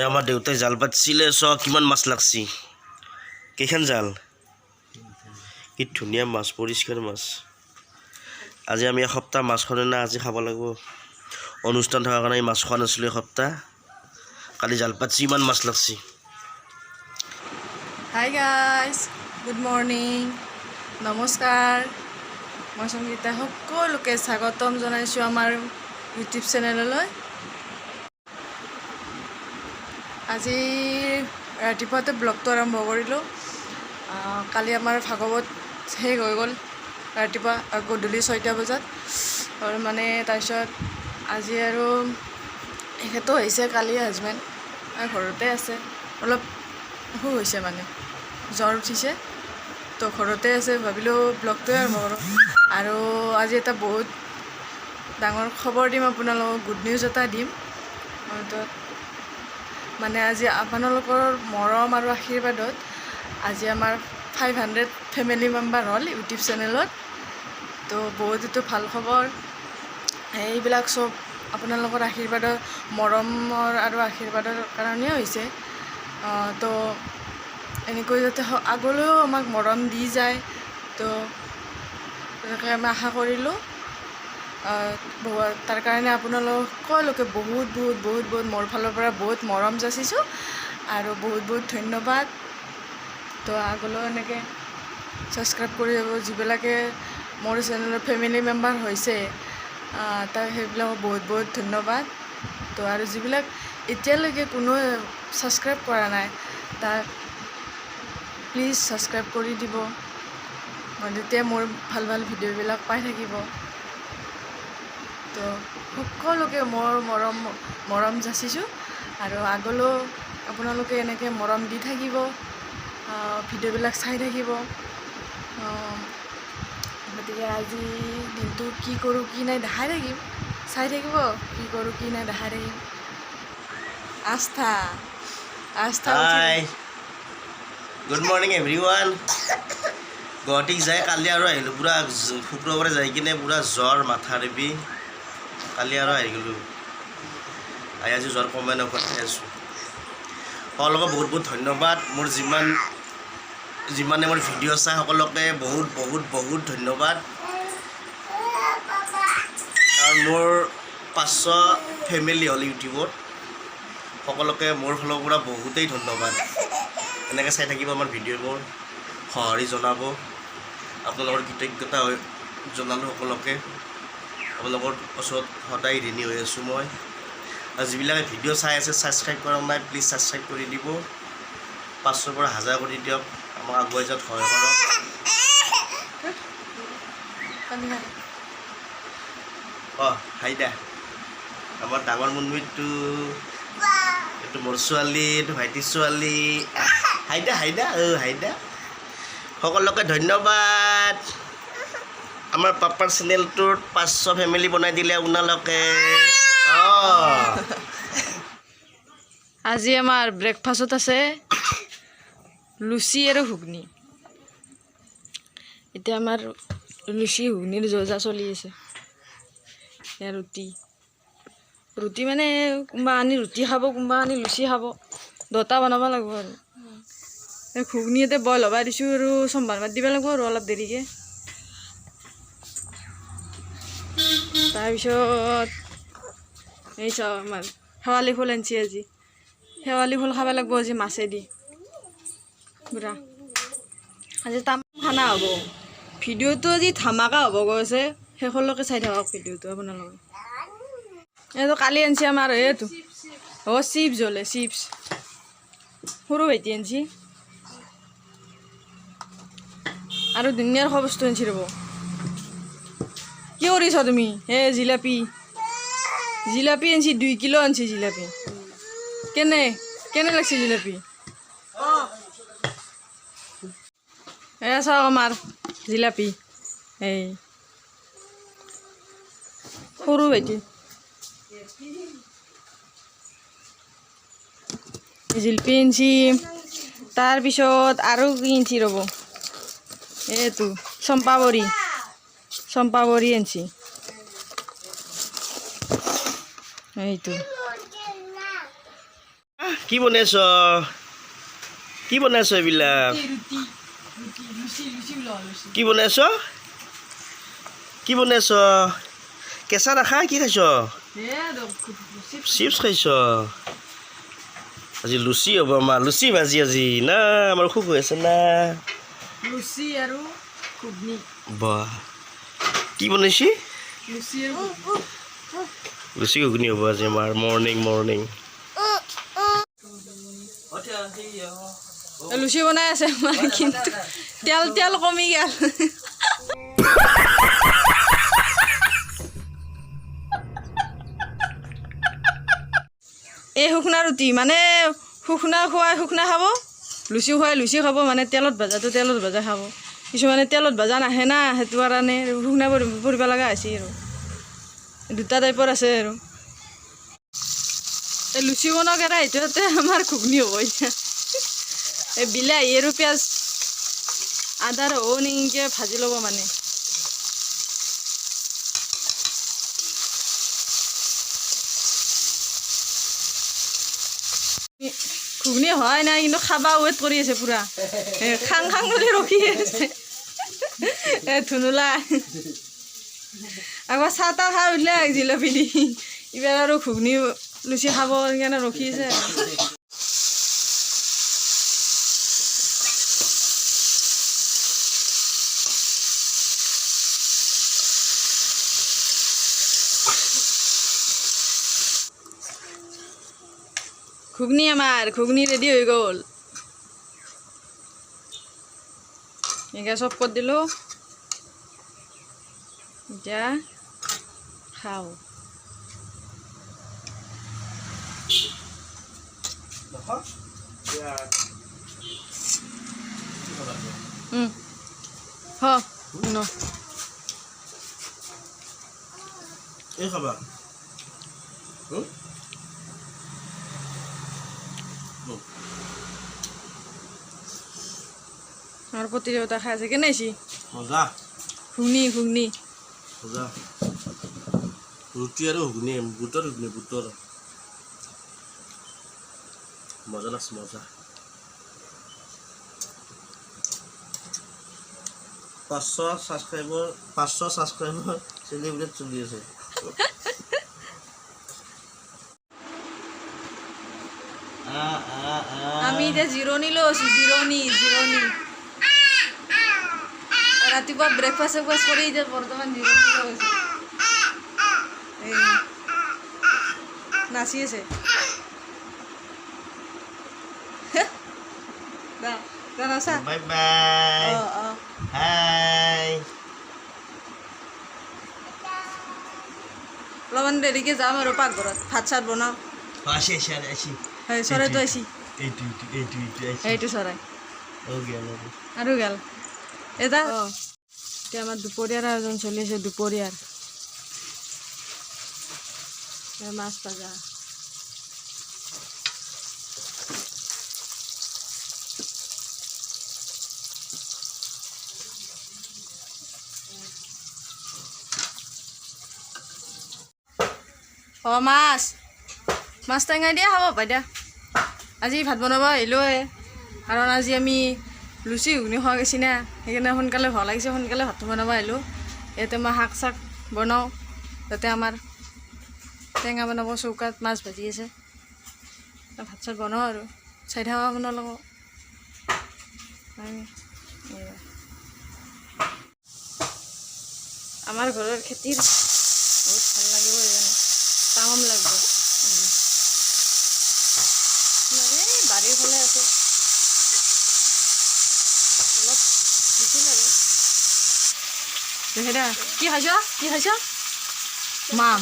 আমার দেউতাই জাল পাতিছিলে চ কিমান মাছ লাগছি কেইখান জাল কি ধুনীয়া মাছ পৰিষ্কাৰ মাছ আজি আমি এসপ্তাহ মাছ খোৱা না আজি খাব লাগিব অনুষ্ঠান থকাৰ কাৰণে মাছ খোৱা নাছিলোঁ এসপ্তাহ কালি জাল পাতিছি ইমান মাছ লাগছি হাই গাইজ গুড মৰ্ণিং নমস্কাৰ মই সংগীতা সকলোকে স্বাগতম জনাইছোঁ আমাৰ ইউটিউব চেনেললৈ আজি ৰাতিপুৱাতে ব্লগটো আৰম্ভ কৰিলোঁ কালি আমাৰ ভাগৱত শেষ হৈ গ'ল ৰাতিপুৱা গধূলি 6টা বজাত আৰু মানে তাৰপিছত আজি আৰু এখেতো আহিছে কালি হাজবেণ্ড ঘৰতে আছে অলপ অসুখ হৈছে মানে জ্বৰ উঠিছে তো ঘৰতে আছে ভাবিলোঁ ব্লগটোৱে আৰম্ভ কৰোঁ আৰু আজি এটা বহুত ডাঙৰ খবৰ দিম আপোনালোকক গুড নিউজ এটা দিম তো মানে আজি আপোনালোকৰ মৰম আৰু আশীৰ্বাদত আজি আমাৰ 500 ফেমিলি মেম্বাৰ হ'ল ইউটিউব চেনেলত তো বহুত এইটো ভাল খবৰ এইবিলাক চব আপোনালোকৰ আশীৰ্বাদৰ মৰমৰ আৰু আশীৰ্বাদৰ কাৰণেই হৈছে তো এনেকৈ যাতে আগলৈও আমাক মৰম দি যায় তো তেনেকৈ আমি আশা কৰিলোঁ তাৰ কাৰণে আপোনালোক সকলোকে বহুত বহুত বহুত বহুত মোৰ ফালৰ পৰা বহুত মৰম যাচিছোঁ আৰু বহুত বহুত ধন্যবাদ তো আগলৈও এনেকৈ ছাবস্ক্ৰাইব কৰি যাব যিবিলাকে মোৰ চেনেলৰ ফেমিলি মেম্বাৰ হৈছে তাক সেইবিলাকক বহুত বহুত ধন্যবাদ তো আৰু যিবিলাক এতিয়ালৈকে কোনোৱে ছাবস্ক্ৰাইব কৰা নাই তাক প্লিজ ছাবস্ক্ৰাইব কৰি দিব তেতিয়া মোৰ ভাল ভাল ভিডিঅ'বিলাক পাই থাকিব তো সকলোকে মোৰ মৰম যাচিছোঁ আৰু আগলৈও আপোনালোকে এনেকৈ মৰম দি থাকিব ভিডিঅ'বিলাক চাই থাকিব গতিকে আজি দিনটো কি কৰোঁ কি নাই দেখাই থাকিম চাই থাকিব কি কৰোঁ কি নাই দেখাই থাকিম আস্থা হাই গুড মৰ্ণিং এভৰিৱান গুৱাহাটীক যাই কালি আৰু আহিলোঁ পূৰা শুক্ৰবাৰে যাই কিনে পূৰা জ্বৰ মাথাৰ বিষ কালি আৰু আহি গ'লোঁ আজি জ্বৰ কমাই নকৰি আছোঁ সকলোকে বহুত বহুত ধন্যবাদ মোৰ যিমানে মোৰ ভিডিঅ' চাই সকলোকে বহুত বহুত বহুত ধন্যবাদ আৰু মোৰ 500 ফেমিলি হ'ল ইউটিউবত সকলোকে মোৰ ফালৰ পৰা বহুতেই ধন্যবাদ এনেকৈ চাই থাকিব আমাৰ ভিডিঅ'বোৰ সঁহাৰি জনাব আপোনালোকৰ কৃতজ্ঞতা জনালোঁ সকলোকে আপোনালোকৰ ওচৰত সদায় ঋণী হৈ আছোঁ মই আৰু যিবিলাকে ভিডিঅ' চাই আছে ছাবস্ক্ৰাইব কৰা নাই প্লিজ ছাবস্ক্ৰাইব কৰি দিব 500ৰ পৰা 1000 কৰি দিয়ক আমাক আগুৱাই যোৱাত সহায় কৰক হাইদা আমাৰ ডাঙৰ মুনমিটো এইটো মোৰ ছোৱালী এইটো ভাইটিৰ ছোৱালী হাইদা হাইদা সকলোকে ধন্যবাদ আমাৰ পাপাৰ চেনেলটোত 500 ফেমিলি বনাই দিলে আপোনালোকে আজি আমাৰ ব্ৰেকফাষ্টত আছে লুচি আৰু ঘুগনি এতিয়া আমাৰ লুচি ঘুগনিৰ যজা চলি আছে ৰুটি মানে কোনোবা আনি ৰুটি খাব কোনোবা আনি লুচি খাব দুটা বনাব লাগিব আৰু ঘুগনি এতিয়া বইল হ'ব দিছোঁ আৰু চম্ভাৰ মাত দিব লাগিব আৰু অলপ দেৰিকৈ তাৰপিছত এই চাওঁ আমাৰ শেৱালি ফুল আনিছে আজি শেৱালি ফুল খাব লাগিব আজি মাছেদি বুঢ়া আজি তাম খানা হ'ব ভিডিঅ'টো আজি ধামাকা হ'ব গৈছে শেষলৈকে চাই থাকক ভিডিঅ'টো আপোনালোকে এইটো কালি আনিছে আমাৰ এইটো চিপছ হ'লে চিপছ সৰু ভাইটি আনিছে আৰু ধুনীয়াৰ খোৱা বস্তু আনিছে ৰ'ব কি কৰিছা তুমি জিলাপি আনিছে 2 কিলো আনিছে জিলাপি কেনে লাগছে জিলাপি চাওক আমাৰ জিলাপি এই সৰু ভাইটি জিলাপি আনিছে তাৰপিছত আৰু কি আনিছে ৰ'ব এইটো চম্পাবৰী আনিছে এইটো কি বনাইছ কি বনাইছ এইবিলাক কি বনাইছ কি বনাইছ কেঁচা নাখা কি খাইছ চিপছ খাইছ আজি লুচি হ'ব আমাৰ লুচি ভাজি আজি না আমাৰ খুব হৈ আছে না লুচি আৰু ঘুগনি বাহ কি বনাইছি লুচি ঘুগনি হ'ব আজি আমাৰ মৰ্ণিং লুচি বনাই আছে আমাৰ কিন্তু তেল কমি গেল এই শুকনা ৰুটি মানে শুকনা খুৱাই শুকনা খাব লুচি খুৱাই লুচি খাব মানে তেলত ভাজাটো তেলত ভাজা খাব কিছুমানে তেলত ভাজা নাহে না সেইটো কাৰণে শুকনা পৰিব লগা হৈছে আৰু দুটা টাইপৰ আছে আৰু এই লুচি বনোৱা কেৰাহীটোতে আমাৰ ঘুগনি হ'ব এতিয়া এই বিলাহী আৰু পিঁয়াজ আদা ৰহুন এনেকৈ ভাজি ল'ব মানে ঘুগনি হয় নাই কিন্তু খাবা ৱেইট কৰি আছে পুৰা খাং বুলি ৰখি আছে ধুনুলা আকৌ চাহ তাহ খাই উঠিলে জিলপি দি এইবাৰ আৰু ঘুগনি লুচি খাব সেইকাৰণে ৰখি আছে ঘুগনি আমাৰ ঘুগনি ৰেডি হৈ গ'ল এনেকৈ চব কৰি দিলোঁ এতিয়া খাওঁ এই খাবা আমাৰ প্ৰতিযোগিতা খাইছে কেন আইসি মজা ঘুগনি মজা ৰুটি আৰু ঘুগনি বুটৰ মজা লাগছে মজা 500 ছাবস্ক্ৰাইবাৰ চেলিব্ৰেট চলি আছে আমি এতিয়া জিৰণি লৈ আছো জিৰণি ৰাতিপুৱা ব্ৰেকফাষ্ট কৰি এতিয়া বৰ্তমান জিৰণি লৈ আছো নাচি আছে বাই বাই হাই অলপমান দেৰিকে যাম আৰু পাকঘৰত ভাত চাত বনাওঁ চৰাইটো আইছি এইটো চৰাই আৰু গেল এটা এতিয়া আমাৰ দুপৰীয়াৰ আয়োজন চলি আছে দুপৰীয়াৰ মাছ ভাজা মাছ টেঙাই দিয়া খাব পাই দিয়া আজি ভাত বনাব আহিলোৱে কাৰণ আজি আমি লুচি ঘুগনি খোৱা গৈছি না সেইকাৰণে সোনকালে ভাল লাগিছে সোনকালে ভাতটো বনাব আহিলোঁ ইয়াতে মই শাক চাক বনাওঁ তাতে আমাৰ টেঙা বনাব চৌকাত মাছ ভাজি আছে ভাত চাত বনাওঁ আৰু চাই থাকা বনাব লাগিব আমাৰ ঘৰৰ খেতিৰ বহুত ভাল লাগিব এইজনে তামাম লাগিব বাৰীৰ ফালে আছে অলপ দিছিল আৰু দেখে দে কি খাইছ মাম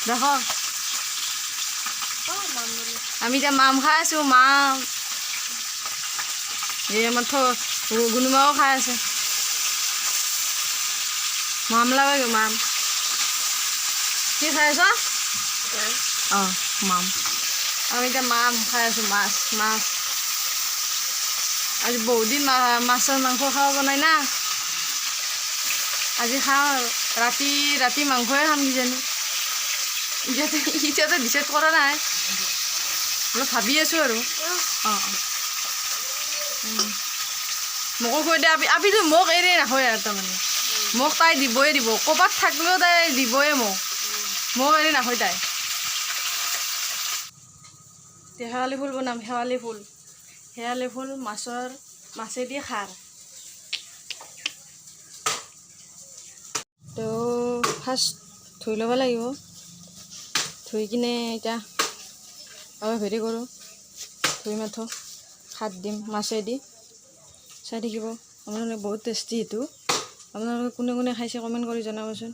দেখ আমি এতিয়া মাম খাই আছোঁ মাম এই আমাৰ গুণমাও খাই আছে মাম লাগে মাম কি খাই আছ অঁ মাম আমি এতিয়া মাম খাই আছোঁ মাছ আজি বহুদিন মাছৰ মাংস খাব নাই না আজি খাওঁ আৰু ৰাতি মাংসই খাম কিজানি এতিয়াতো ডিচাইড কৰা নাই অলপ ভাবি আছোঁ আৰু অঁ মোকো কৈ দে আপিটো মোক এৰি নাখায় আৰু তাৰমানে মোক তাই দিবই দিব ক'ৰবাত থাকিলেও তাই দিবই মোক এৰি নাখায় তাই শেৱালি ফুল বনাম শেৱালি ফুল মাছেদি খাৰ তো ফাৰ্ষ্ট ধুই ল'ব লাগিব ধুই কিনে এতিয়া অলপ হেৰি কৰোঁ ধুই মাথো খাৰ দিম মাছেদি চাই থাকিব আপোনালোকে বহুত টেষ্টি এইটো আপোনালোকে কোনে কোনে খাইছে কমেণ্ট কৰি জনাবচোন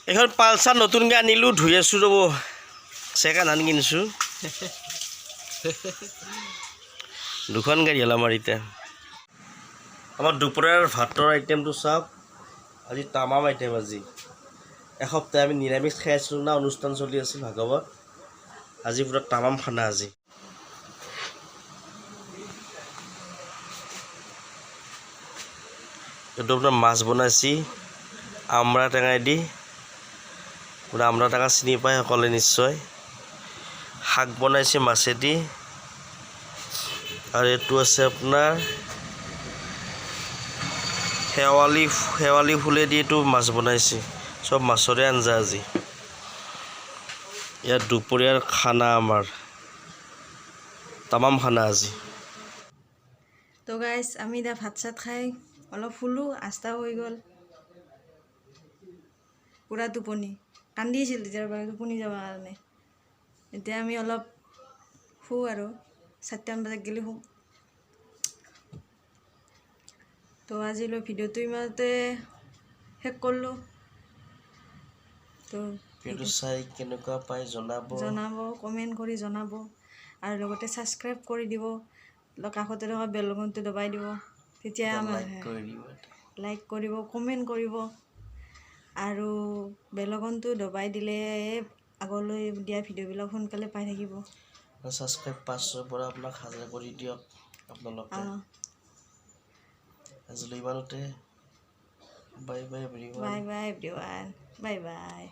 এইখন পালচাৰ নতুনকৈ আনিলোঁ ধুই আছোঁ ৰ'ব ছেকেণ্ড হেণ্ড কিনিছোঁ দুখন গাড়ী হ'ল আমাৰ এতিয়া আমাৰ দুপৰীয়াৰ ভাতৰ আইটেমটো চাওক আজি তামাম আইটেম আজি এসপ্তাহ আমি নিৰামিষ খাই আছিলোঁ না অনুষ্ঠান চলি আছিল ভাগৱত আজি পুৰা তামাম খানা আজি এইটো আপোনাৰ মাছ বনাইছি আমৰা টেঙাই দি পুৰা আমৰা টেঙা চিনি পায় সকলোৱে নিশ্চয় শাক বনাইছে মাছেদি আৰু এইটো আছে আপোনাৰ শেৱালি ফুলেদি এইটো মাছ বনাইছে চব মাছৰে আঞ্জা আজি ইয়াত দুপৰীয়াৰ খানা আমাৰ তামাম খানা আজি তো গাইজ আমি এতিয়া ভাত চাত খাই অলপ শুলোঁ 8টা হৈ গ'ল পূৰা টোপনি কান্দি আছিল তেতিয়াৰ পৰা টোপনি যাবৰ কাৰণে এতিয়া আমি অলপ শুওঁ আৰু 4টামান বজাত গ'লে শুওঁ তো আজিলৈ ভিডিঅ'টো ইমানতে শেষ কৰিলোঁ তো ভিডিঅ'টো চাই কেনেকুৱা পায় জনাব কমেণ্ট কৰি জনাব আৰু লগতে ছাবস্ক্ৰাইব কৰি দিব কাষতে থকা বেল আইকনটো দবাই দিব তেতিয়া আমাৰ লাইক কৰিব কমেণ্ট কৰিব আৰু বেল আইকনটো দবাই দিলে আগলৈ দিয়া ভিডিঅ'বিলাক সোনকালে পাই থাকিব ছাবস্ক্ৰাইব 500ৰ পৰা আপোনাক 1000 কৰি দিয়ক আপোনালোকে আজিলৈ ইমানতে bye bye everyone bye bye